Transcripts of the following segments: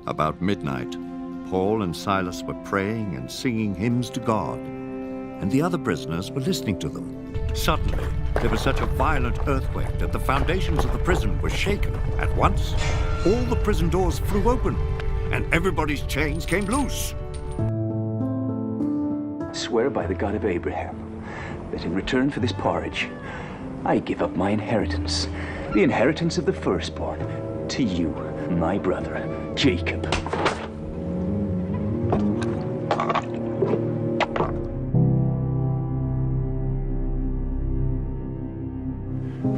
About midnight, Paul and Silas were praying and singing hymns to God, and the other prisoners were listening to them. Suddenly, there was such a violent earthquake that the foundations of the prison were shaken. At once, all the prison doors flew open, and everybody's chains came loose. Swear by the God of Abraham that in return for this porridge, I give up my inheritance, the inheritance of the firstborn, to you, my brother, Jacob.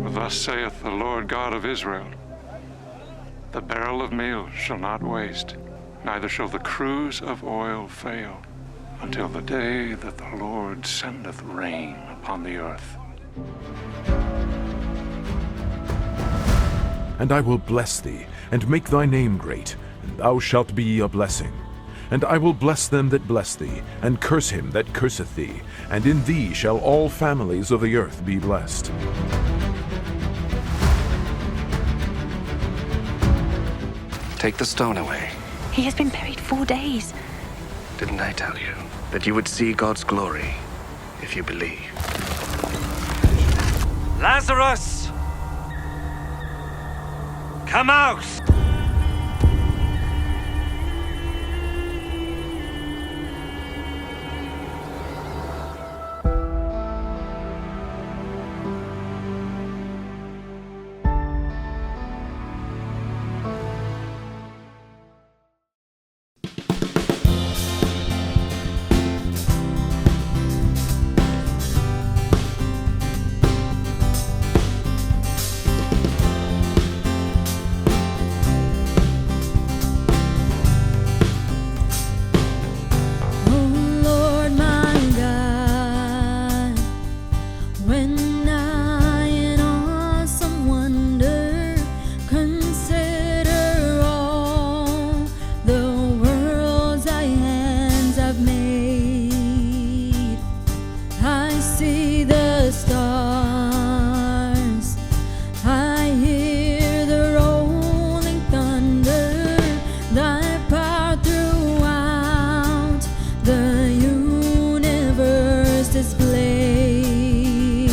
For thus saith the Lord God of Israel, the barrel of meal shall not waste, neither shall the cruse of oil fail, until the day that the Lord sendeth rain upon the earth. And I will bless thee, and make thy name great, and thou shalt be a blessing. And I will bless them that bless thee, and curse him that curseth thee, and in thee shall all families of the earth be blessed. Take the stone away. He has been buried 4 days. Didn't I tell you that you would see God's glory if you believe? Lazarus! Come out! Displayed.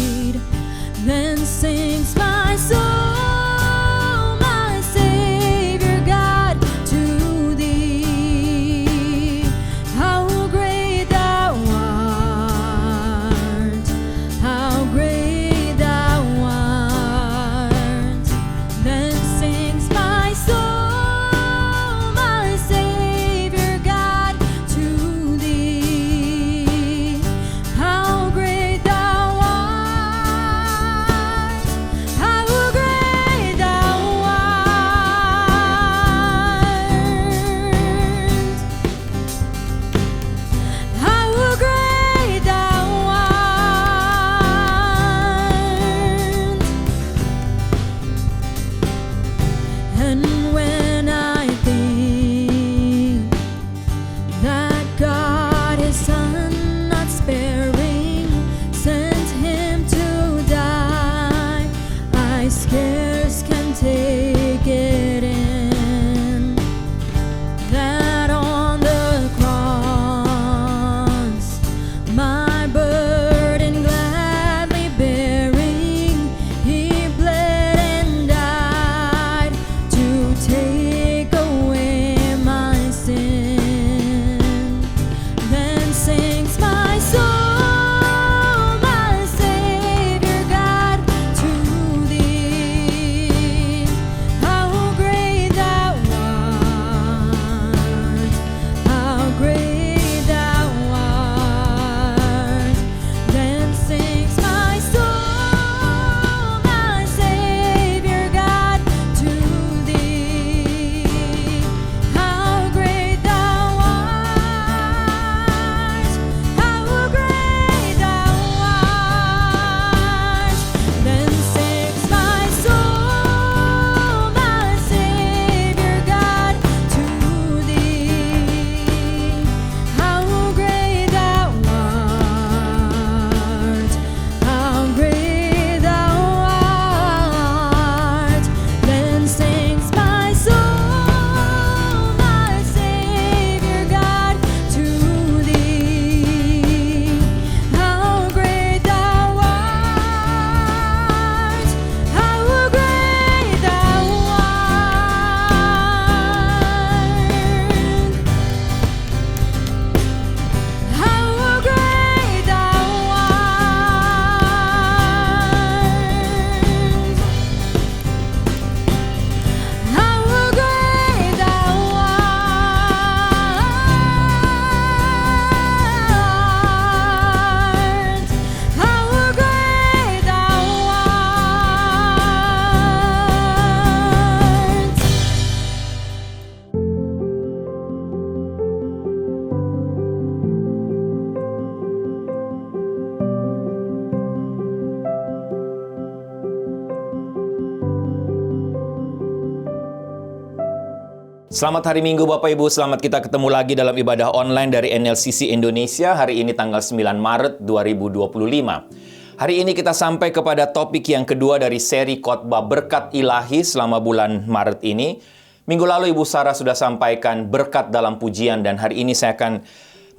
Selamat hari Minggu Bapak Ibu, selamat kita ketemu lagi dalam ibadah online dari NLCC Indonesia. Hari ini tanggal 9 Maret 2025. Hari ini kita sampai kepada topik yang kedua dari seri khotbah berkat ilahi selama bulan Maret ini. Minggu lalu Ibu Sarah sudah sampaikan berkat dalam pujian, dan hari ini saya akan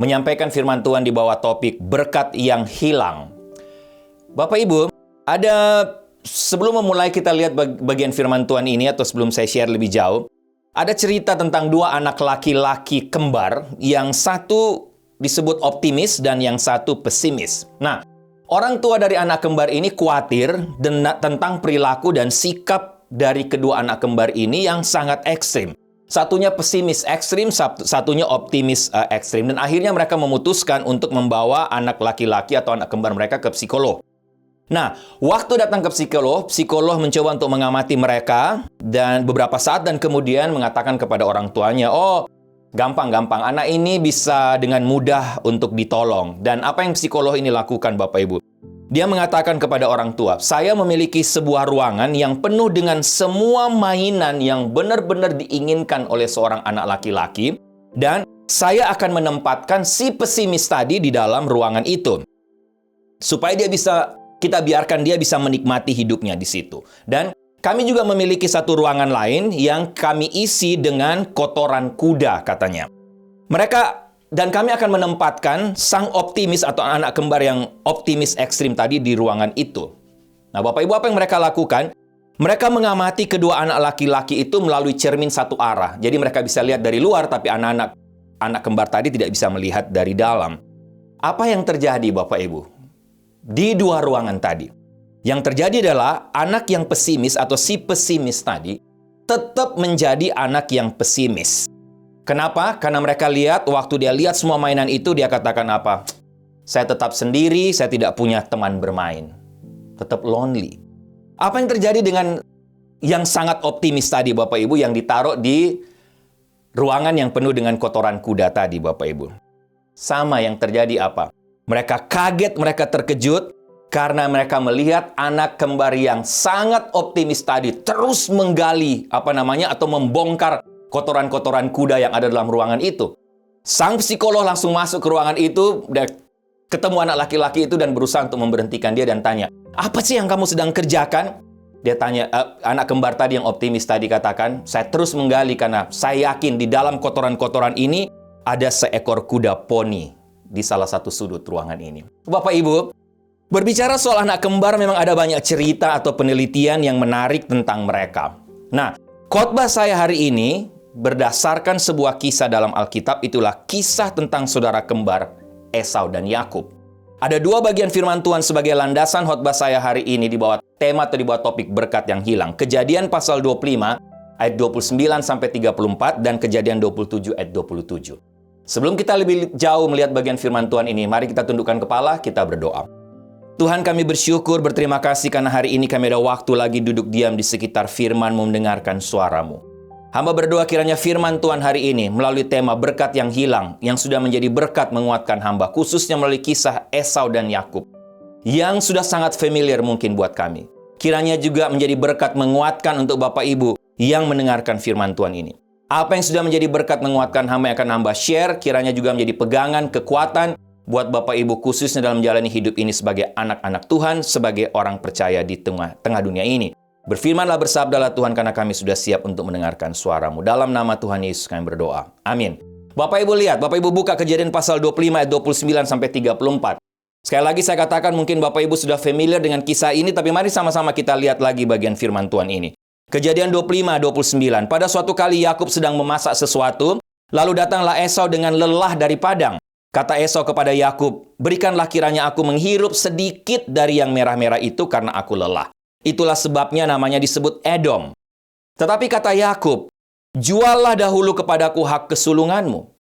menyampaikan firman Tuhan di bawah topik berkat yang hilang. Bapak Ibu, sebelum memulai kita lihat bagian firman Tuhan ini, atau sebelum saya share lebih jauh, ada cerita tentang dua anak laki-laki kembar, yang satu disebut optimis dan yang satu pesimis. Nah, orang tua dari anak kembar ini khawatir tentang perilaku dan sikap dari kedua anak kembar ini yang sangat ekstrim. Satunya pesimis ekstrim, satunya optimis ekstrim. Dan akhirnya mereka memutuskan untuk membawa anak laki-laki atau anak kembar mereka ke psikolog. Nah, waktu datang ke psikolog mencoba untuk mengamati mereka dan beberapa saat, dan kemudian mengatakan kepada orang tuanya, "Oh, gampang-gampang, anak ini bisa dengan mudah untuk ditolong." Dan apa yang psikolog ini lakukan, Bapak Ibu? Dia mengatakan kepada orang tua, "Saya memiliki sebuah ruangan yang penuh dengan semua mainan yang benar-benar diinginkan oleh seorang anak laki-laki, dan saya akan menempatkan si pesimis tadi di dalam ruangan itu, supaya kita biarkan dia bisa menikmati hidupnya di situ. Dan kami juga memiliki satu ruangan lain yang kami isi dengan kotoran kuda," katanya. Dan kami akan menempatkan sang optimis atau anak kembar yang optimis ekstrim tadi di ruangan itu. Nah, Bapak Ibu, apa yang mereka lakukan? Mereka mengamati kedua anak laki-laki itu melalui cermin satu arah. Jadi mereka bisa lihat dari luar, tapi anak kembar tadi tidak bisa melihat dari dalam. Apa yang terjadi, Bapak Ibu? Di dua ruangan tadi, yang terjadi adalah anak yang pesimis atau si pesimis tadi tetap menjadi anak yang pesimis. Kenapa? Karena mereka lihat, waktu dia lihat semua mainan itu, dia katakan apa? "Saya tetap sendiri, saya tidak punya teman bermain." Tetap lonely. Apa yang terjadi dengan yang sangat optimis tadi, Bapak Ibu, yang ditaruh di ruangan yang penuh dengan kotoran kuda tadi, Bapak Ibu? Sama yang terjadi apa? Mereka kaget, mereka terkejut, karena mereka melihat anak kembar yang sangat optimis tadi terus menggali, atau membongkar kotoran-kotoran kuda yang ada dalam ruangan itu. Sang psikolog langsung masuk ke ruangan itu, dan ketemu anak laki-laki itu dan berusaha untuk memberhentikan dia dan tanya, "Apa sih yang kamu sedang kerjakan?" Dia tanya, anak kembar tadi yang optimis tadi katakan, "Saya terus menggali karena saya yakin di dalam kotoran-kotoran ini ada seekor kuda poni di salah satu sudut ruangan ini." Bapak Ibu, berbicara soal anak kembar memang ada banyak cerita atau penelitian yang menarik tentang mereka. Nah, khotbah saya hari ini berdasarkan sebuah kisah dalam Alkitab, itulah kisah tentang saudara kembar Esau dan Yakub. Ada dua bagian firman Tuhan sebagai landasan khotbah saya hari ini di bawah tema atau di bawah topik berkat yang hilang. Kejadian pasal 25 ayat 29 sampai 34 dan Kejadian 27 ayat 27. Sebelum kita lebih jauh melihat bagian firman Tuhan ini, mari kita tundukkan kepala, kita berdoa. Tuhan, kami bersyukur, berterima kasih karena hari ini kami ada waktu lagi duduk diam di sekitar firman-Mu, mendengarkan suara-Mu. Hamba berdoa kiranya firman Tuhan hari ini melalui tema berkat yang hilang, yang sudah menjadi berkat menguatkan hamba, khususnya melalui kisah Esau dan Yakub, yang sudah sangat familiar mungkin buat kami. Kiranya juga menjadi berkat menguatkan untuk Bapak Ibu yang mendengarkan firman Tuhan ini. Apa yang sudah menjadi berkat menguatkan hamba yang akan hamba share, kiranya juga menjadi pegangan, kekuatan buat Bapak Ibu khususnya dalam menjalani hidup ini sebagai anak-anak Tuhan, sebagai orang percaya di tengah dunia ini. Berfirmanlah, bersabdalah Tuhan, karena kami sudah siap untuk mendengarkan suara-Mu. Dalam nama Tuhan Yesus kami berdoa. Amin. Bapak Ibu lihat, Bapak Ibu buka Kejadian pasal 25 ayat 29 sampai 34. Sekali lagi saya katakan mungkin Bapak Ibu sudah familiar dengan kisah ini, tapi mari sama-sama kita lihat lagi bagian firman Tuhan ini. Kejadian 25-29. Pada suatu kali Yakub sedang memasak sesuatu, lalu datanglah Esau dengan lelah dari padang. Kata Esau kepada Yakub, "Berikanlah kiranya aku menghirup sedikit dari yang merah-merah itu karena aku lelah." Itulah sebabnya namanya disebut Edom. Tetapi kata Yakub, "Juallah dahulu kepadaku hak kesulunganmu."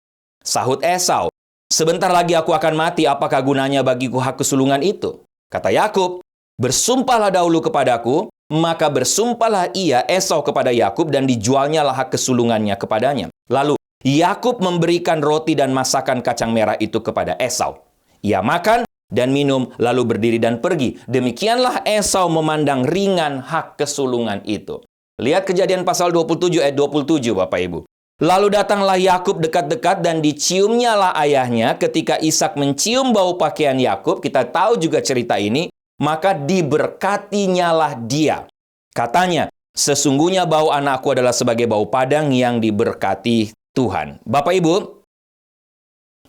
Sahut Esau, "Sebentar lagi aku akan mati, apakah gunanya bagiku hak kesulungan itu?" Kata Yakub, "Bersumpahlah dahulu kepadaku." Maka bersumpahlah ia, Esau, kepada Yakub, dan dijualnyalah hak kesulungannya kepadanya. Lalu Yakub memberikan roti dan masakan kacang merah itu kepada Esau. Ia makan dan minum, lalu berdiri dan pergi. Demikianlah Esau memandang ringan hak kesulungan itu. Lihat Kejadian pasal 27 ayat 27, Bapak Ibu. Lalu datanglah Yakub dekat-dekat dan diciumnyalah ayahnya. Ketika Ishak mencium bau pakaian Yakub, kita tahu juga cerita ini, maka diberkatinyalah dia. Katanya, sesungguhnya bau anakku adalah sebagai bau padang yang diberkati Tuhan. Bapak Ibu,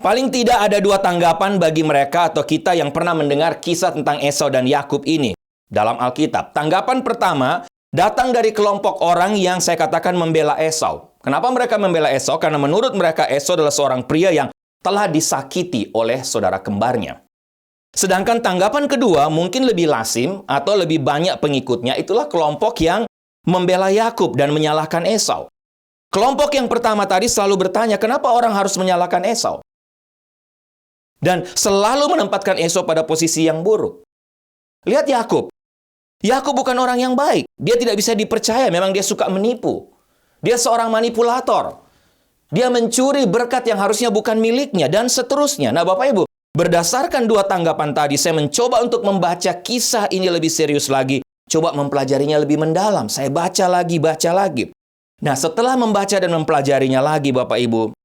paling tidak ada dua tanggapan bagi mereka atau kita yang pernah mendengar kisah tentang Esau dan Yakub ini dalam Alkitab. Tanggapan pertama datang dari kelompok orang yang saya katakan membela Esau. Kenapa mereka membela Esau? Karena menurut mereka Esau adalah seorang pria yang telah disakiti oleh saudara kembarnya. Sedangkan tanggapan kedua mungkin lebih lazim atau lebih banyak pengikutnya, itulah kelompok yang membela Yakub dan menyalahkan Esau. Kelompok yang pertama tadi selalu bertanya, kenapa orang harus menyalahkan Esau? Dan selalu menempatkan Esau pada posisi yang buruk. Lihat Yakub. Yakub bukan orang yang baik. Dia tidak bisa dipercaya, memang dia suka menipu. Dia seorang manipulator. Dia mencuri berkat yang harusnya bukan miliknya, dan seterusnya. Nah, Bapak Ibu, berdasarkan dua tanggapan tadi, saya mencoba untuk membaca kisah ini lebih serius lagi. Coba mempelajarinya lebih mendalam. Saya baca lagi. Nah, setelah membaca dan mempelajarinya lagi, Bapak Ibu,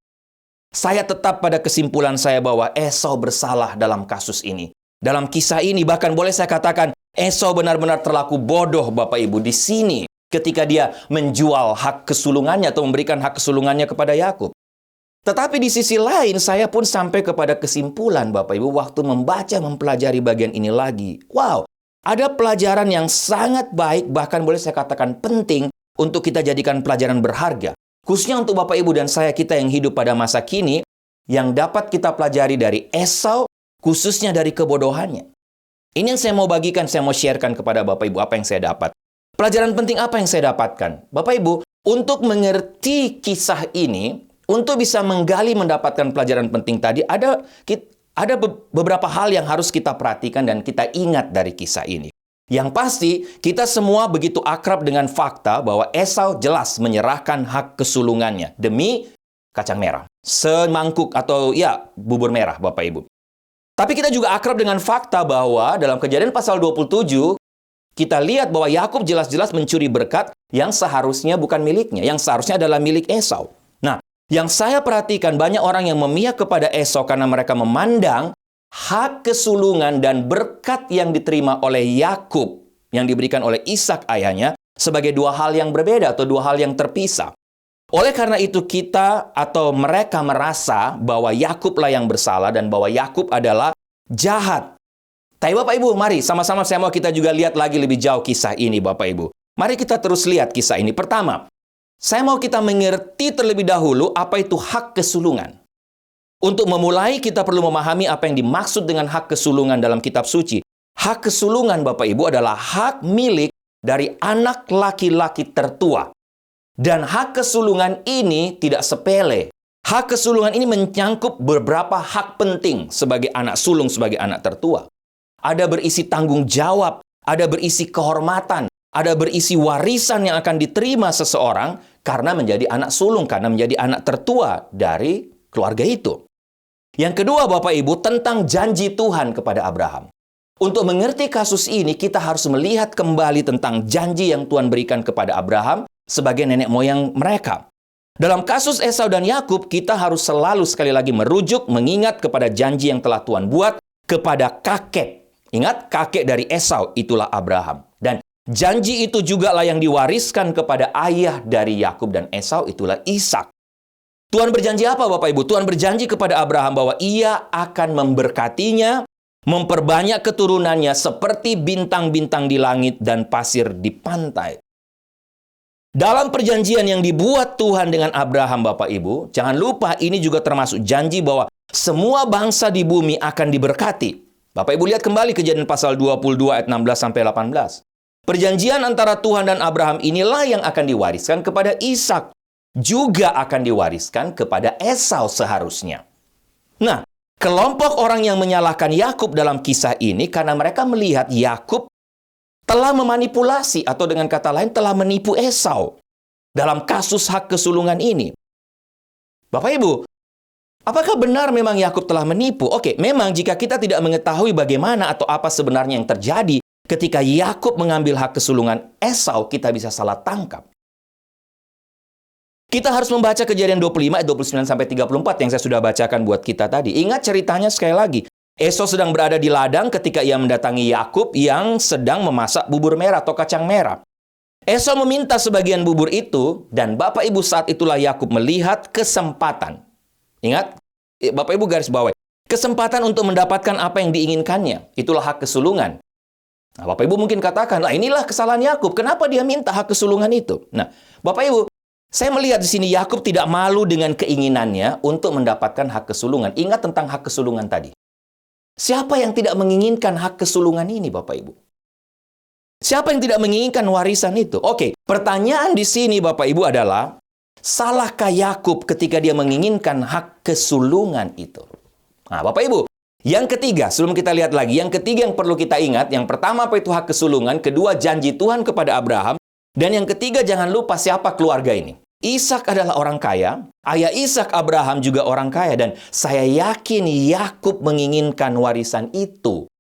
saya tetap pada kesimpulan saya bahwa Esau bersalah dalam kasus ini. Dalam kisah ini, bahkan boleh saya katakan, Esau benar-benar terlaku bodoh, Bapak Ibu, di sini. Ketika dia menjual hak kesulungannya atau memberikan hak kesulungannya kepada Yakub. Tetapi di sisi lain, saya pun sampai kepada kesimpulan, Bapak Ibu, waktu membaca, mempelajari bagian ini lagi. Wow, ada pelajaran yang sangat baik, bahkan boleh saya katakan penting untuk kita jadikan pelajaran berharga. Khususnya untuk Bapak Ibu dan saya, kita yang hidup pada masa kini, yang dapat kita pelajari dari Esau, khususnya dari kebodohannya. Ini yang saya mau bagikan, saya mau sharekan kepada Bapak Ibu apa yang saya dapat. Pelajaran penting apa yang saya dapatkan? Bapak Ibu, untuk mengerti kisah ini, untuk bisa menggali mendapatkan pelajaran penting tadi, ada beberapa hal yang harus kita perhatikan dan kita ingat dari kisah ini. Yang pasti, kita semua begitu akrab dengan fakta bahwa Esau jelas menyerahkan hak kesulungannya demi kacang merah. Semangkuk atau ya bubur merah, Bapak Ibu. Tapi kita juga akrab dengan fakta bahwa dalam Kejadian pasal 27, kita lihat bahwa Yakub jelas-jelas mencuri berkat yang seharusnya bukan miliknya, yang seharusnya adalah milik Esau. Nah, yang saya perhatikan banyak orang yang memihak kepada Esau karena mereka memandang hak kesulungan dan berkat yang diterima oleh Yakub yang diberikan oleh Ishak ayahnya sebagai dua hal yang berbeda atau dua hal yang terpisah. Oleh karena itu kita atau mereka merasa bahwa Yakublah yang bersalah dan bahwa Yakub adalah jahat. Tapi Bapak Ibu, mari sama-sama saya mau kita juga lihat lagi lebih jauh kisah ini, Bapak Ibu. Mari kita terus lihat kisah ini. Pertama, saya mau kita mengerti terlebih dahulu apa itu hak kesulungan. Untuk memulai, kita perlu memahami apa yang dimaksud dengan hak kesulungan dalam kitab suci. Hak kesulungan, Bapak Ibu, adalah hak milik dari anak laki-laki tertua. Dan hak kesulungan ini tidak sepele. Hak kesulungan ini menyangkut beberapa hak penting sebagai anak sulung, sebagai anak tertua. Ada berisi tanggung jawab, ada berisi kehormatan, ada berisi warisan yang akan diterima seseorang karena menjadi anak sulung, karena menjadi anak tertua dari keluarga itu. Yang kedua, Bapak Ibu, tentang janji Tuhan kepada Abraham. Untuk mengerti kasus ini, kita harus melihat kembali tentang janji yang Tuhan berikan kepada Abraham sebagai nenek moyang mereka. Dalam kasus Esau dan Yakub, kita harus selalu sekali lagi merujuk, mengingat kepada janji yang telah Tuhan buat kepada kakek. Ingat, kakek dari Esau itulah Abraham. Dan janji itu juga lah yang diwariskan kepada ayah dari Yakub dan Esau, itulah Ishak. Tuhan berjanji apa, Bapak Ibu? Tuhan berjanji kepada Abraham bahwa ia akan memberkatinya, memperbanyak keturunannya seperti bintang-bintang di langit dan pasir di pantai. Dalam perjanjian yang dibuat Tuhan dengan Abraham, Bapak Ibu, jangan lupa ini juga termasuk janji bahwa semua bangsa di bumi akan diberkati. Bapak Ibu lihat kembali Kejadian pasal 22 ayat 16-18. Perjanjian antara Tuhan dan Abraham inilah yang akan diwariskan kepada Ishak. Juga akan diwariskan kepada Esau seharusnya. Nah, kelompok orang yang menyalahkan Yakub dalam kisah ini karena mereka melihat Yakub telah memanipulasi atau dengan kata lain telah menipu Esau dalam kasus hak kesulungan ini. Bapak Ibu, apakah benar memang Yakub telah menipu? Oke, memang jika kita tidak mengetahui bagaimana atau apa sebenarnya yang terjadi ketika Yakub mengambil hak kesulungan Esau, kita bisa salah tangkap. Kita harus membaca Kejadian 25 ayat 29 sampai 34 yang saya sudah bacakan buat kita tadi. Ingat ceritanya sekali lagi. Esau sedang berada di ladang ketika ia mendatangi Yakub yang sedang memasak bubur merah atau kacang merah. Esau meminta sebagian bubur itu, dan Bapak Ibu saat itulah Yakub melihat kesempatan. Ingat, Bapak Ibu garis bawahi. Kesempatan untuk mendapatkan apa yang diinginkannya. Itulah hak kesulungan. Nah, Bapak Ibu mungkin katakan, lah inilah kesalahan Yakub. Kenapa dia minta hak kesulungan itu? Nah, Bapak Ibu, saya melihat di sini Yakub tidak malu dengan keinginannya untuk mendapatkan hak kesulungan. Ingat tentang hak kesulungan tadi. Siapa yang tidak menginginkan hak kesulungan ini, Bapak Ibu? Siapa yang tidak menginginkan warisan itu? Oke, pertanyaan di sini Bapak Ibu adalah, salahkah Yakub ketika dia menginginkan hak kesulungan itu? Nah, Bapak Ibu, yang ketiga, sebelum kita lihat lagi, yang ketiga yang perlu kita ingat, yang pertama apa itu hak kesulungan, kedua janji Tuhan kepada Abraham, dan yang ketiga jangan lupa siapa keluarga ini. Ishak adalah orang kaya, ayah Ishak Abraham juga orang kaya, dan saya yakin Yakub menginginkan warisan itu.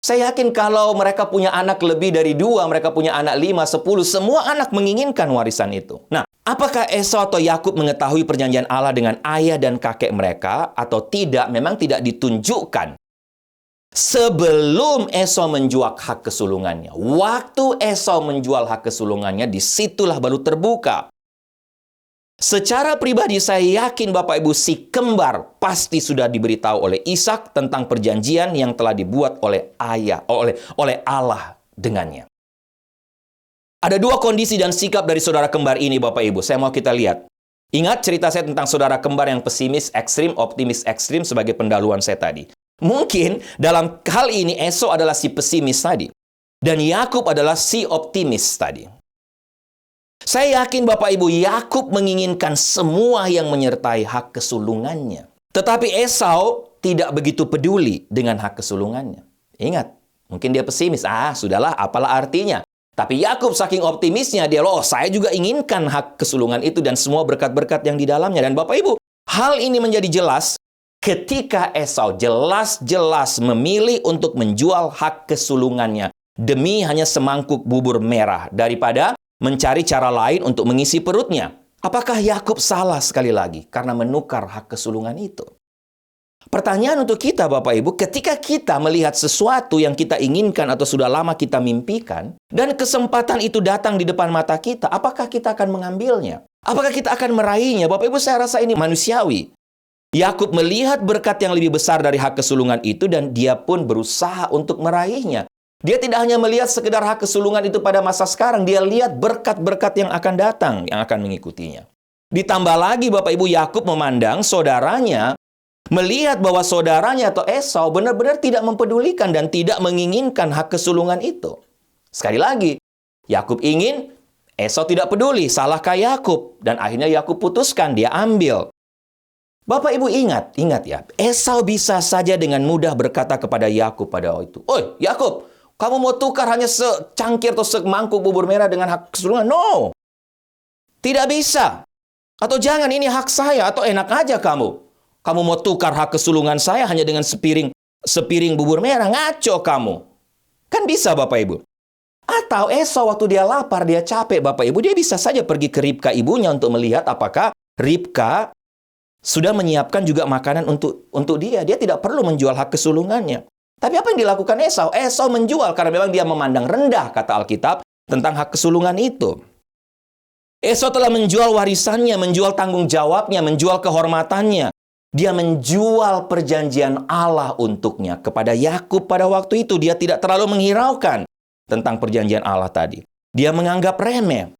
Saya yakin kalau mereka punya anak lebih dari 2, mereka punya anak 5, 10, semua anak menginginkan warisan itu. Nah, apakah Esau atau Yakub mengetahui perjanjian Allah dengan ayah dan kakek mereka atau tidak? Memang tidak ditunjukkan. Sebelum Esau menjual hak kesulungannya. Waktu Esau menjual hak kesulungannya, disitulah baru terbuka. Secara pribadi saya yakin Bapak Ibu si kembar pasti sudah diberitahu oleh Ishak tentang perjanjian yang telah dibuat oleh oleh Allah dengannya. Ada 2 kondisi dan sikap dari saudara kembar ini Bapak Ibu. Saya mau kita lihat. Ingat cerita saya tentang saudara kembar yang pesimis ekstrim, optimis ekstrim sebagai pendahuluan saya tadi. Mungkin dalam hal ini Esau adalah si pesimis tadi. Dan Yakub adalah si optimis tadi. Saya yakin Bapak Ibu, Yakub menginginkan semua yang menyertai hak kesulungannya. Tetapi Esau tidak begitu peduli dengan hak kesulungannya. Ingat, mungkin dia pesimis. Sudahlah, apalah artinya. Tapi Yakub saking optimisnya, dia saya juga inginkan hak kesulungan itu dan semua berkat-berkat yang di dalamnya. Dan Bapak Ibu, hal ini menjadi jelas ketika Esau jelas-jelas memilih untuk menjual hak kesulungannya demi hanya semangkuk bubur merah daripada mencari cara lain untuk mengisi perutnya. Apakah Yakub salah sekali lagi karena menukar hak kesulungan itu? Pertanyaan untuk kita Bapak Ibu, ketika kita melihat sesuatu yang kita inginkan atau sudah lama kita mimpikan, dan kesempatan itu datang di depan mata kita, apakah kita akan mengambilnya? Apakah kita akan meraihnya? Bapak Ibu, saya rasa ini manusiawi. Yakub melihat berkat yang lebih besar dari hak kesulungan itu dan dia pun berusaha untuk meraihnya. Dia tidak hanya melihat sekedar hak kesulungan itu pada masa sekarang, dia lihat berkat-berkat yang akan datang, yang akan mengikutinya. Ditambah lagi Bapak Ibu, Yakub memandang saudaranya, melihat bahwa saudaranya atau Esau benar-benar tidak mempedulikan dan tidak menginginkan hak kesulungan itu. Sekali lagi, Yakub ingin, Esau tidak peduli, salahkah Yakub? Dan akhirnya Yakub putuskan, dia ambil. Bapak Ibu ingat ya, Esau bisa saja dengan mudah berkata kepada Yakub pada waktu itu, "Oi, Yakub, kamu mau tukar hanya secangkir atau semangkuk bubur merah dengan hak kesulungan?" No. Tidak bisa. Atau jangan, ini hak saya, atau enak aja kamu. Kamu mau tukar hak kesulungan saya hanya dengan sepiring bubur merah, ngaco kamu. Kan bisa Bapak Ibu. Atau Esau waktu dia lapar, dia capek Bapak Ibu, dia bisa saja pergi ke Ribka ibunya untuk melihat apakah Ribka sudah menyiapkan juga makanan untuk dia. Dia tidak perlu menjual hak kesulungannya. Tapi apa yang dilakukan Esau? Esau menjual karena memang dia memandang rendah, kata Alkitab, tentang hak kesulungan itu. Esau telah menjual warisannya, menjual tanggung jawabnya, menjual kehormatannya. Dia menjual perjanjian Allah untuknya kepada Yakub pada waktu itu. Dia tidak terlalu menghiraukan tentang perjanjian Allah tadi. Dia menganggap remeh.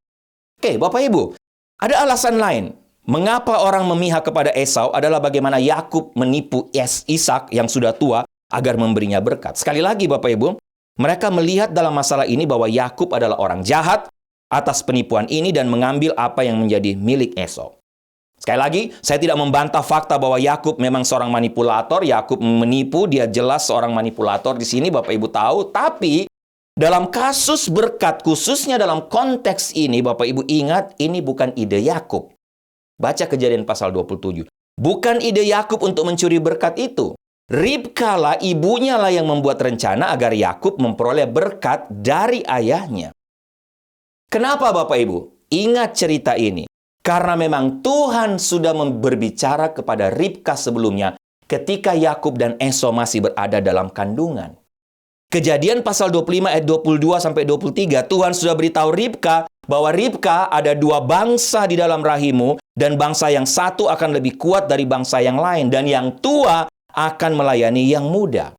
Oke, Bapak Ibu, ada alasan lain. Mengapa orang memihak kepada Esau adalah bagaimana Yakub menipu Ishak yang sudah tua agar memberinya berkat. Sekali lagi Bapak Ibu, mereka melihat dalam masalah ini bahwa Yakub adalah orang jahat atas penipuan ini dan mengambil apa yang menjadi milik Esau. Sekali lagi, saya tidak membantah fakta bahwa Yakub memang seorang manipulator. Yakub menipu, dia jelas seorang manipulator di sini, Bapak Ibu tahu. Tapi dalam kasus berkat, khususnya dalam konteks ini, Bapak Ibu ingat, ini bukan ide Yakub. Baca Kejadian pasal 27. Bukan ide Yakub untuk mencuri berkat itu. Ribka lah, ibunya lah yang membuat rencana agar Yakub memperoleh berkat dari ayahnya. Kenapa Bapak Ibu? Ingat cerita ini. Karena memang Tuhan sudah berbicara kepada Ribka sebelumnya ketika Yakub dan Esau masih berada dalam kandungan. Kejadian pasal 25 ayat 22 sampai 23, Tuhan sudah beritahu Ribka bahwa Ribka ada dua bangsa di dalam rahimmu, dan bangsa yang satu akan lebih kuat dari bangsa yang lain, dan yang tua akan melayani yang muda.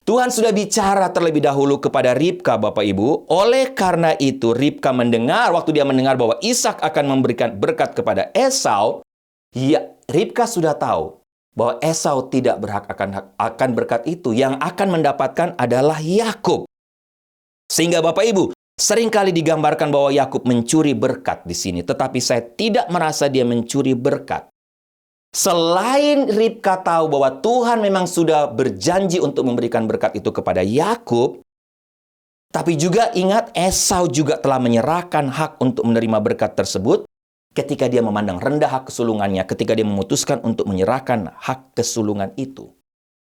Tuhan sudah bicara terlebih dahulu kepada Ribka, Bapak Ibu. Oleh karena itu, Ribka mendengar, waktu dia mendengar bahwa Ishak akan memberikan berkat kepada Esau, Ribka sudah tahu bahwa Esau tidak berhak akan berkat itu. Yang akan mendapatkan adalah Yakub. Sehingga Bapak Ibu, seringkali digambarkan bahwa Yakub mencuri berkat di sini, tetapi saya tidak merasa dia mencuri berkat. Selain Ribka tahu bahwa Tuhan memang sudah berjanji untuk memberikan berkat itu kepada Yakub, tapi juga ingat Esau juga telah menyerahkan hak untuk menerima berkat tersebut ketika dia memandang rendah hak kesulungannya, ketika dia memutuskan untuk menyerahkan hak kesulungan itu.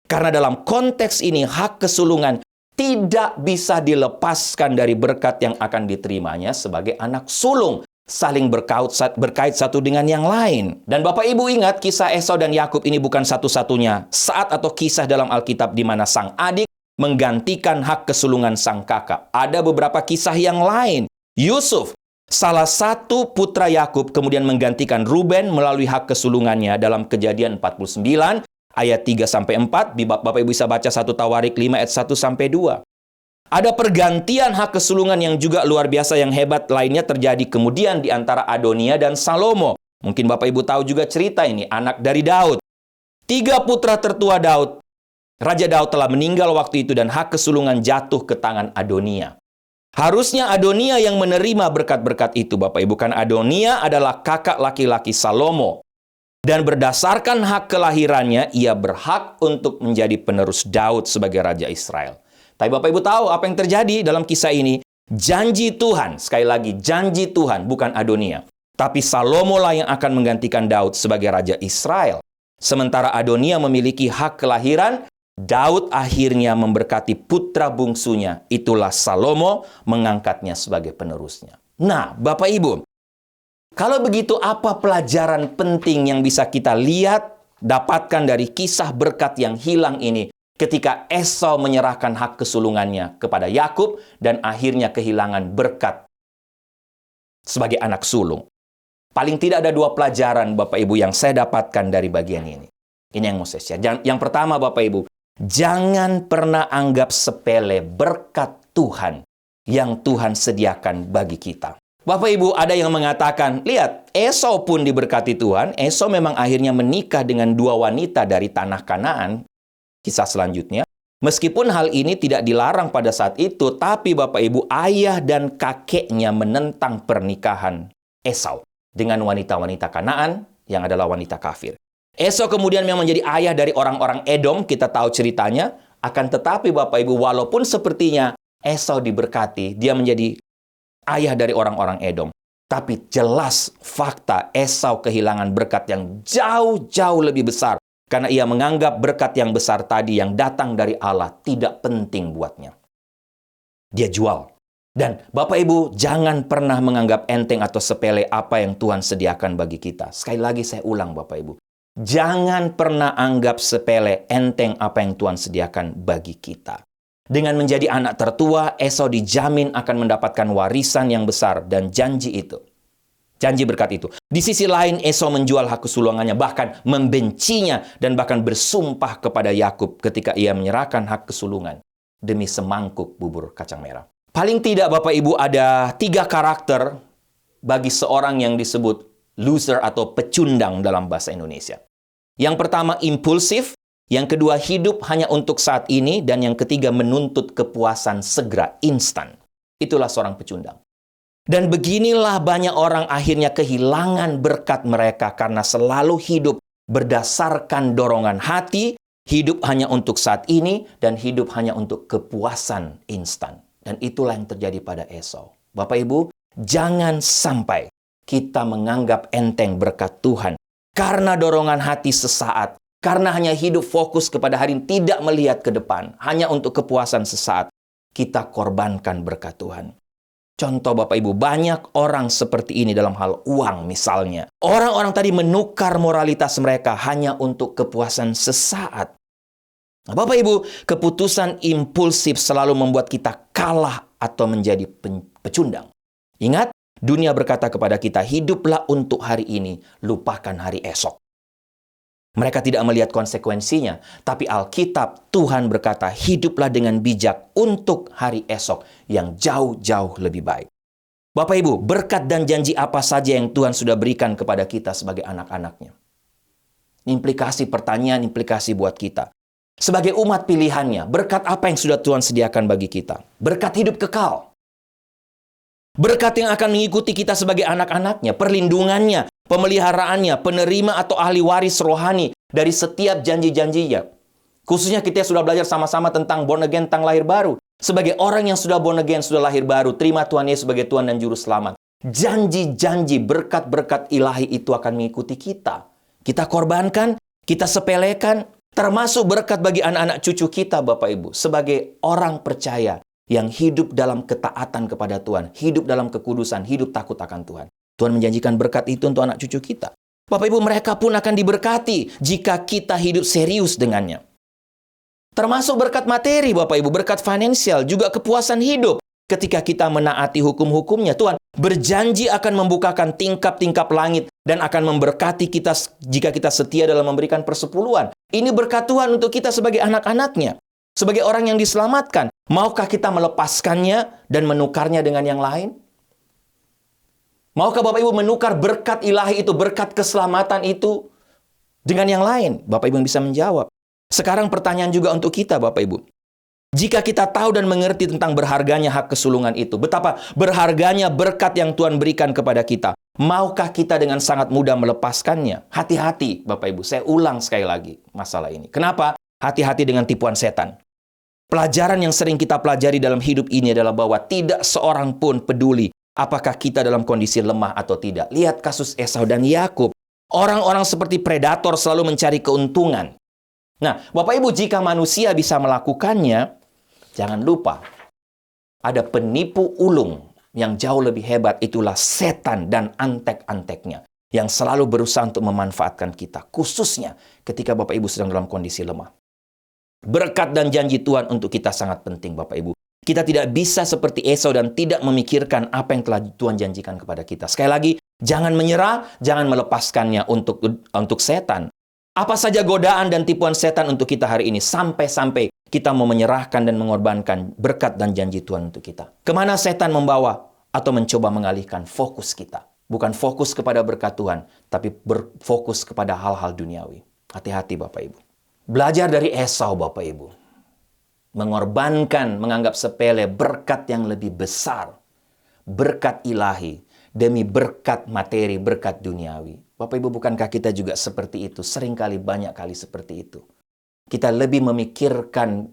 Karena dalam konteks ini hak kesulungan tidak bisa dilepaskan dari berkat yang akan diterimanya sebagai anak sulung. Saling berkait satu dengan yang lain. Dan Bapak Ibu ingat, kisah Esau dan Yakub ini bukan satu-satunya saat atau kisah dalam Alkitab di mana sang adik menggantikan hak kesulungan sang kakak. Ada beberapa kisah yang lain. Yusuf, salah satu putra Yakub, kemudian menggantikan Ruben melalui hak kesulungannya dalam Kejadian 49 ayat 3-4. Bapak Ibu bisa baca 1 Tawarik 5 ayat 1-2. Ada pergantian hak kesulungan yang juga luar biasa yang hebat lainnya terjadi kemudian di antara Adonia dan Salomo. Mungkin Bapak Ibu tahu juga cerita ini, anak dari Daud. 3 putra tertua Daud. Raja Daud telah meninggal waktu itu dan hak kesulungan jatuh ke tangan Adonia. Harusnya Adonia yang menerima berkat-berkat itu, Bapak Ibu. Kan Adonia adalah kakak laki-laki Salomo. Dan berdasarkan hak kelahirannya, ia berhak untuk menjadi penerus Daud sebagai Raja Israel. Tapi Bapak Ibu tahu apa yang terjadi dalam kisah ini? Janji Tuhan, sekali lagi janji Tuhan, bukan Adonia. Tapi Salomo lah yang akan menggantikan Daud sebagai Raja Israel. Sementara Adonia memiliki hak kelahiran, Daud akhirnya memberkati putra bungsunya. Itulah Salomo mengangkatnya sebagai penerusnya. Nah, Bapak Ibu, kalau begitu apa pelajaran penting yang bisa kita lihat, dapatkan dari kisah berkat yang hilang ini? Ketika Esau menyerahkan hak kesulungannya kepada Yakub dan akhirnya kehilangan berkat sebagai anak sulung. Paling tidak ada 2 pelajaran Bapak Ibu yang saya dapatkan dari bagian ini. Ini yang mau saya share. Yang pertama Bapak Ibu, jangan pernah anggap sepele berkat Tuhan yang Tuhan sediakan bagi kita. Bapak Ibu, ada yang mengatakan, lihat, Esau pun diberkati Tuhan. Esau memang akhirnya menikah dengan 2 wanita dari tanah Kanaan. Kisah selanjutnya, meskipun hal ini tidak dilarang pada saat itu, tapi Bapak Ibu, ayah dan kakeknya menentang pernikahan Esau dengan wanita-wanita Kanaan yang adalah wanita kafir. Esau kemudian memang menjadi ayah dari orang-orang Edom, kita tahu ceritanya. Akan tetapi Bapak Ibu, walaupun sepertinya Esau diberkati, dia menjadi ayah dari orang-orang Edom. Tapi jelas fakta Esau kehilangan berkat yang jauh-jauh lebih besar. Karena ia menganggap berkat yang besar tadi yang datang dari Allah tidak penting buatnya. Dia jual. Dan Bapak Ibu, jangan pernah menganggap enteng atau sepele apa yang Tuhan sediakan bagi kita. Sekali lagi saya ulang Bapak Ibu. Jangan pernah anggap sepele, enteng apa yang Tuhan sediakan bagi kita. Dengan menjadi anak tertua, Esau dijamin akan mendapatkan warisan yang besar dan janji itu. Janji berkat itu. Di sisi lain, Esau menjual hak kesulungannya, bahkan membencinya, dan bahkan bersumpah kepada Yakub ketika ia menyerahkan hak kesulungan demi semangkuk bubur kacang merah. Paling tidak, Bapak Ibu, ada 3 karakter bagi seorang yang disebut loser atau pecundang dalam bahasa Indonesia. Yang pertama, impulsif. Yang kedua, hidup hanya untuk saat ini. Dan yang ketiga, menuntut kepuasan segera, instan. Itulah seorang pecundang. Dan beginilah banyak orang akhirnya kehilangan berkat mereka karena selalu hidup berdasarkan dorongan hati, hidup hanya untuk saat ini, dan hidup hanya untuk kepuasan instan. Dan itulah yang terjadi pada Esau. Bapak Ibu, jangan sampai kita menganggap enteng berkat Tuhan karena dorongan hati sesaat, karena hanya hidup fokus kepada hari ini, tidak melihat ke depan, hanya untuk kepuasan sesaat, kita korbankan berkat Tuhan. Contoh Bapak Ibu, banyak orang seperti ini dalam hal uang misalnya. Orang-orang tadi menukar moralitas mereka hanya untuk kepuasan sesaat. Nah, Bapak Ibu, keputusan impulsif selalu membuat kita kalah atau menjadi pecundang. Ingat, dunia berkata kepada kita, hiduplah untuk hari ini, lupakan hari esok. Mereka tidak melihat konsekuensinya, tapi Alkitab, Tuhan berkata, hiduplah dengan bijak untuk hari esok yang jauh-jauh lebih baik. Bapak Ibu, berkat dan janji apa saja yang Tuhan sudah berikan kepada kita sebagai anak-anaknya? Implikasi pertanyaan, implikasi buat kita. Sebagai umat pilihannya, berkat apa yang sudah Tuhan sediakan bagi kita? Berkat hidup kekal. Berkat yang akan mengikuti kita sebagai anak-anaknya, perlindungannya, pemeliharaannya, penerima atau ahli waris rohani dari setiap janji-janjinya. Khususnya kita sudah belajar sama-sama tentang born again, tentang lahir baru. Sebagai orang yang sudah born again, sudah lahir baru, terima Tuhan Yesus sebagai Tuhan dan Juru Selamat. Janji-janji, berkat-berkat ilahi itu akan mengikuti kita. Kita korbankan, kita sepelekan, termasuk berkat bagi anak-anak cucu kita, Bapak Ibu. Sebagai orang percaya yang hidup dalam ketaatan kepada Tuhan, hidup dalam kekudusan, hidup takut akan Tuhan. Tuhan menjanjikan berkat itu untuk anak cucu kita. Bapak Ibu, mereka pun akan diberkati jika kita hidup serius dengannya. Termasuk berkat materi, Bapak Ibu, berkat finansial, juga kepuasan hidup. Ketika kita menaati hukum-hukumnya, Tuhan berjanji akan membukakan tingkap-tingkap langit dan akan memberkati kita jika kita setia dalam memberikan persepuluhan. Ini berkat Tuhan untuk kita sebagai anak-anaknya. Sebagai orang yang diselamatkan, maukah kita melepaskannya dan menukarnya dengan yang lain? Maukah Bapak Ibu menukar berkat ilahi itu, berkat keselamatan itu dengan yang lain? Bapak Ibu yang bisa menjawab. Sekarang pertanyaan juga untuk kita, Bapak Ibu. Jika kita tahu dan mengerti tentang berharganya hak kesulungan itu, betapa berharganya berkat yang Tuhan berikan kepada kita, maukah kita dengan sangat mudah melepaskannya? Hati-hati, Bapak Ibu. Saya ulang sekali lagi masalah ini. Kenapa? Hati-hati dengan tipuan setan. Pelajaran yang sering kita pelajari dalam hidup ini adalah bahwa tidak seorang pun peduli apakah kita dalam kondisi lemah atau tidak. Lihat kasus Esau dan Yakub. Orang-orang seperti predator selalu mencari keuntungan. Nah, Bapak Ibu, jika manusia bisa melakukannya, jangan lupa, ada penipu ulung yang jauh lebih hebat, itulah setan dan antek-anteknya, yang selalu berusaha untuk memanfaatkan kita, khususnya ketika Bapak Ibu sedang dalam kondisi lemah. Berkat dan janji Tuhan untuk kita sangat penting, Bapak Ibu. Kita tidak bisa seperti Esau dan tidak memikirkan apa yang telah Tuhan janjikan kepada kita. Sekali lagi, jangan menyerah, jangan melepaskannya untuk setan. Apa saja godaan dan tipuan setan untuk kita hari ini, sampai-sampai kita mau menyerahkan dan mengorbankan berkat dan janji Tuhan untuk kita. Kemana setan membawa atau mencoba mengalihkan fokus kita? Bukan fokus kepada berkat Tuhan, tapi berfokus kepada hal-hal duniawi. Hati-hati Bapak Ibu. Belajar dari Esau Bapak Ibu. Mengorbankan, menganggap sepele berkat yang lebih besar. Berkat ilahi demi berkat materi, berkat duniawi. Bapak Ibu, bukankah kita juga seperti itu? Seringkali, banyak kali seperti itu. Kita lebih memikirkan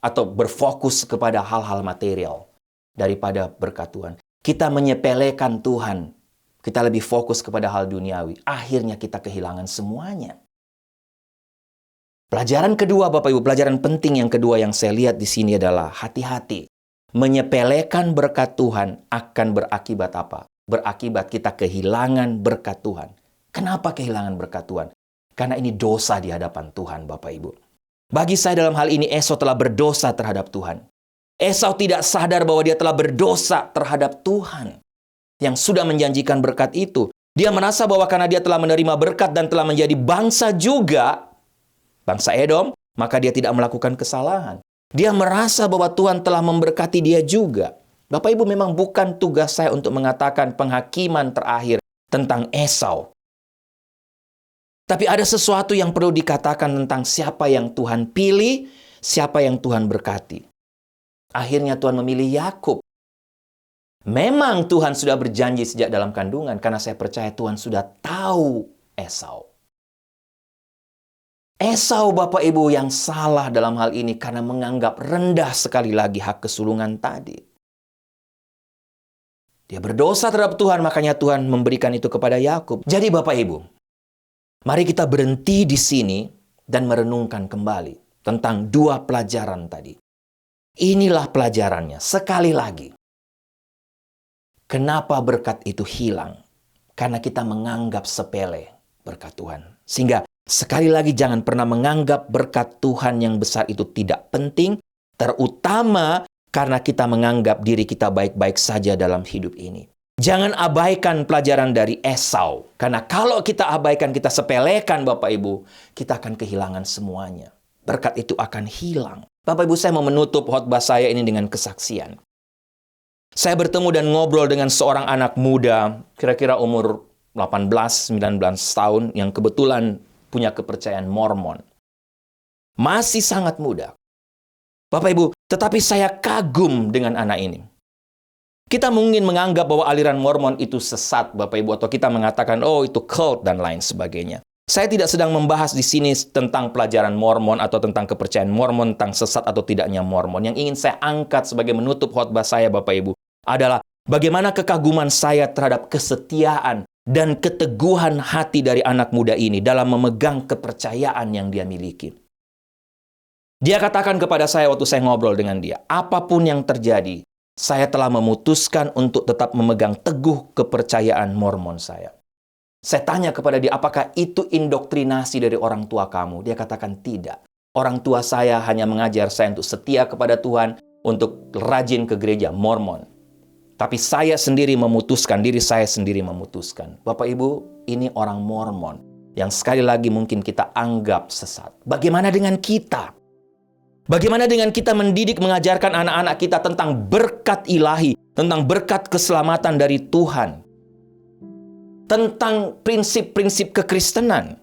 atau berfokus kepada hal-hal material daripada berkat Tuhan. Kita menyepelekan Tuhan. Kita lebih fokus kepada hal duniawi. Akhirnya kita kehilangan semuanya. Pelajaran kedua, Bapak Ibu, pelajaran penting yang kedua yang saya lihat di sini adalah hati-hati. Menyepelekan berkat Tuhan akan berakibat apa? Berakibat kita kehilangan berkat Tuhan. Kenapa kehilangan berkat Tuhan? Karena ini dosa di hadapan Tuhan, Bapak Ibu. Bagi saya dalam hal ini, Esau telah berdosa terhadap Tuhan. Esau tidak sadar bahwa dia telah berdosa terhadap Tuhan yang sudah menjanjikan berkat itu. Dia merasa bahwa karena dia telah menerima berkat dan telah menjadi bangsa juga, bangsa Edom, maka dia tidak melakukan kesalahan. Dia merasa bahwa Tuhan telah memberkati dia juga. Bapak Ibu, memang bukan tugas saya untuk mengatakan penghakiman terakhir tentang Esau. Tapi ada sesuatu yang perlu dikatakan tentang siapa yang Tuhan pilih, siapa yang Tuhan berkati. Akhirnya Tuhan memilih Yakub. Memang Tuhan sudah berjanji sejak dalam kandungan, karena saya percaya Tuhan sudah tahu Esau. Esau, Bapak Ibu, yang salah dalam hal ini karena menganggap rendah sekali lagi hak kesulungan tadi. Dia berdosa terhadap Tuhan, makanya Tuhan memberikan itu kepada Yakub. Jadi Bapak Ibu, mari kita berhenti di sini dan merenungkan kembali tentang dua pelajaran tadi. Inilah pelajarannya. Sekali lagi, Kenapa berkat itu hilang? Karena kita menganggap sepele berkat Tuhan. Sehingga sekali lagi jangan pernah menganggap berkat Tuhan yang besar itu tidak penting, terutama karena kita menganggap diri kita baik-baik saja dalam hidup ini. Jangan abaikan pelajaran dari Esau. Karena kalau kita abaikan, kita sepelekan Bapak Ibu, kita akan kehilangan semuanya. Berkat itu akan hilang. Bapak Ibu, saya mau menutup khotbah saya ini dengan kesaksian. Saya bertemu dan ngobrol dengan seorang anak muda, kira-kira umur 18-19 tahun, yang kebetulan punya kepercayaan Mormon. Masih sangat muda. Bapak Ibu, tetapi saya kagum dengan anak ini. Kita mungkin menganggap bahwa aliran Mormon itu sesat, Bapak Ibu, atau kita mengatakan, oh itu cult dan lain sebagainya. Saya tidak sedang membahas di sini tentang pelajaran Mormon atau tentang kepercayaan Mormon, tentang sesat atau tidaknya Mormon. Yang ingin saya angkat sebagai menutup khotbah saya, Bapak Ibu, adalah bagaimana kekaguman saya terhadap kesetiaan dan keteguhan hati dari anak muda ini dalam memegang kepercayaan yang dia miliki. Dia katakan kepada saya waktu saya ngobrol dengan dia, apapun yang terjadi, saya telah memutuskan untuk tetap memegang teguh kepercayaan Mormon saya. Saya tanya kepada dia, apakah itu indoktrinasi dari orang tua kamu? Dia katakan tidak. Orang tua saya hanya mengajar saya untuk setia kepada Tuhan, untuk rajin ke gereja Mormon. Tapi saya sendiri memutuskan, diri saya sendiri memutuskan. Bapak Ibu, ini orang Mormon yang sekali lagi mungkin kita anggap sesat. Bagaimana dengan kita? Bagaimana dengan kita mendidik, mengajarkan anak-anak kita tentang berkat ilahi, tentang berkat keselamatan dari Tuhan, tentang prinsip-prinsip kekristenan?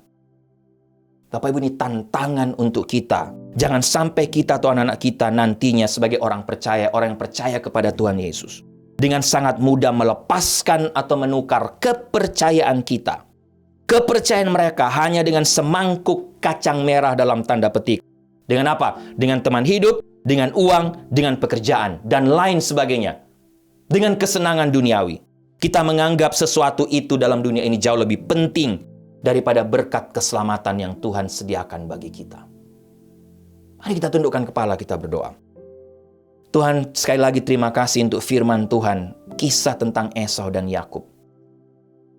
Bapak Ibu, ini tantangan untuk kita. Jangan sampai kita atau anak-anak kita nantinya sebagai orang yang percaya kepada Tuhan Yesus, dengan sangat mudah melepaskan atau menukar kepercayaan kita. Kepercayaan mereka hanya dengan semangkuk kacang merah dalam tanda petik. Dengan apa? Dengan teman hidup, dengan uang, dengan pekerjaan, dan lain sebagainya. Dengan kesenangan duniawi. Kita menganggap sesuatu itu dalam dunia ini jauh lebih penting daripada berkat keselamatan yang Tuhan sediakan bagi kita. Mari kita tundukkan kepala, kita berdoa. Tuhan, sekali lagi terima kasih untuk firman Tuhan, kisah tentang Esau dan Yakub,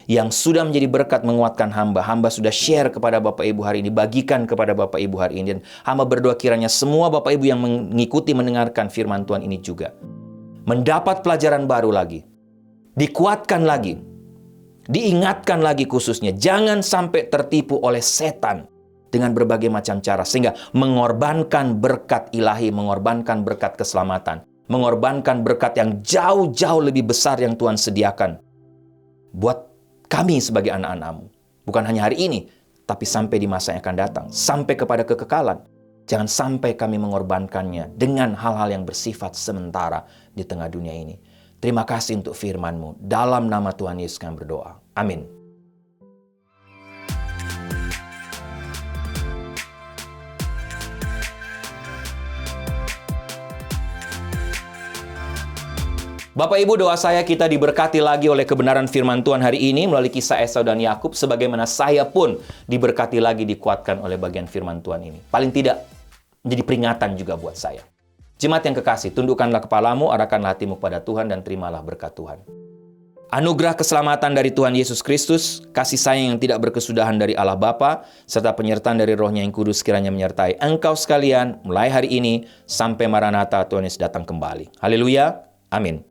yang sudah menjadi berkat menguatkan hamba. Hamba sudah share kepada Bapak Ibu hari ini, bagikan kepada Bapak Ibu hari ini. Dan hamba berdoa kiranya semua Bapak Ibu yang mengikuti mendengarkan firman Tuhan ini juga mendapat pelajaran baru lagi, dikuatkan lagi, diingatkan lagi khususnya. Jangan sampai tertipu oleh setan dengan berbagai macam cara, sehingga mengorbankan berkat ilahi, mengorbankan berkat keselamatan, mengorbankan berkat yang jauh-jauh lebih besar yang Tuhan sediakan buat kami sebagai anak-anak-Mu. Bukan hanya hari ini, tapi sampai di masa yang akan datang, sampai kepada kekekalan. Jangan sampai kami mengorbankannya dengan hal-hal yang bersifat sementara di tengah dunia ini. Terima kasih untuk firman-Mu. Dalam nama Tuhan Yesus kami berdoa. Amin. Bapak Ibu, doa saya kita diberkati lagi oleh kebenaran firman Tuhan hari ini melalui kisah Esau dan Yakub, sebagaimana saya pun diberkati lagi, dikuatkan oleh bagian firman Tuhan ini. Paling tidak menjadi peringatan juga buat saya. Jemaat yang kekasih, tundukkanlah kepalamu, arahkanlah hatimu kepada Tuhan, dan terimalah berkat Tuhan. Anugerah keselamatan dari Tuhan Yesus Kristus, kasih sayang yang tidak berkesudahan dari Allah Bapa, serta penyertaan dari Roh-Nya yang kudus kiranya menyertai engkau sekalian mulai hari ini sampai Maranatha Tuhan Yesus datang kembali. Haleluya. Amin.